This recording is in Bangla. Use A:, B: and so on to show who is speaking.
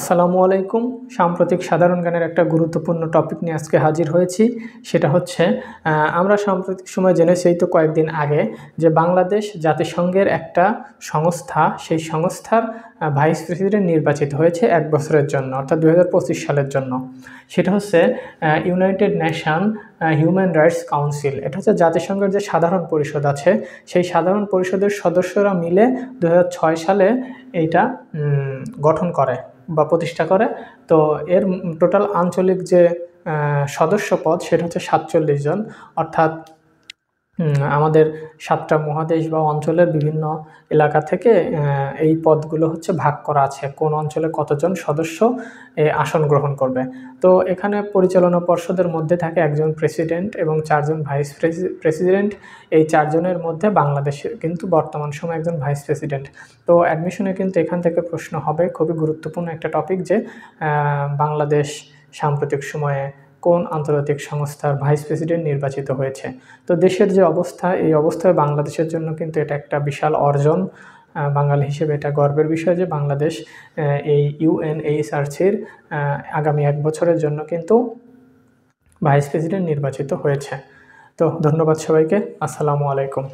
A: আসসালামু আলাইকুম। সাম্প্রতিক সাধারণ জ্ঞানের একটা গুরুত্বপূর্ণ টপিক নিয়ে আজকে হাজির হয়েছি। সেটা হচ্ছে আমরা সাম্প্রতিক সময় জেনেছি এই তো কয়েকদিন আগে যে বাংলাদেশ জাতিসংঘের একটা সংস্থা, সেই সংস্থার ভাইস প্রেসিডেন্ট নির্বাচিত হয়েছে ১ বছরের জন্য, অর্থাৎ ২০২৫ সালের জন্য। সেটা হচ্ছে United nation human rights council. এটা হচ্ছে জাতিসংঘের যে সাধারণ পরিষদ আছে, সেই সাধারণ পরিষদের সদস্যরা মিলে ২০০৬ সালে এইটা গঠন করে বা প্রতিষ্ঠা করে। তো এর টোটাল আঞ্চলিক যে সদস্য পদ সেটা হচ্ছে ৪৭ জন, অর্থাৎ আমাদের ৭টা মহাদেশ বা অঞ্চলের বিভিন্ন এলাকা থেকে এই পদগুলো হচ্ছে ভাগ করা আছে, কোন অঞ্চলে কতজন সদস্য আসন গ্রহণ করবে। তো এখানে পরিচালনা পর্ষদের মধ্যে থাকে একজন প্রেসিডেন্ট এবং ৪ জন ভাইস প্রেসিডেন্ট। এই ৪ জনের মধ্যে বাংলাদেশের কিন্তু বর্তমান সময়ে একজন ভাইস প্রেসিডেন্ট। তো অ্যাডমিশনে কিন্তু এখান থেকে প্রশ্ন হবে, খুবই গুরুত্বপূর্ণ একটা টপিক, যে বাংলাদেশ সাম্প্রতিক সময়ে কোন আন্তর্জাতিক সংস্থার ভাইস প্রেসিডেন্ট নির্বাচিত হয়েছে। তো দেশের যে অবস্থা, এই অবস্থায় বাংলাদেশের জন্য কিন্তু এটা একটা বিশাল অর্জন। বাঙালি হিসেবে এটা গর্বের বিষয় যে বাংলাদেশ এই ইউএনএইচআরসির আগামী ১ বছরের জন্য কিন্তু ভাইস প্রেসিডেন্ট নির্বাচিত হয়েছে। তো ধন্যবাদ সবাইকে। আসসালামু আলাইকুম।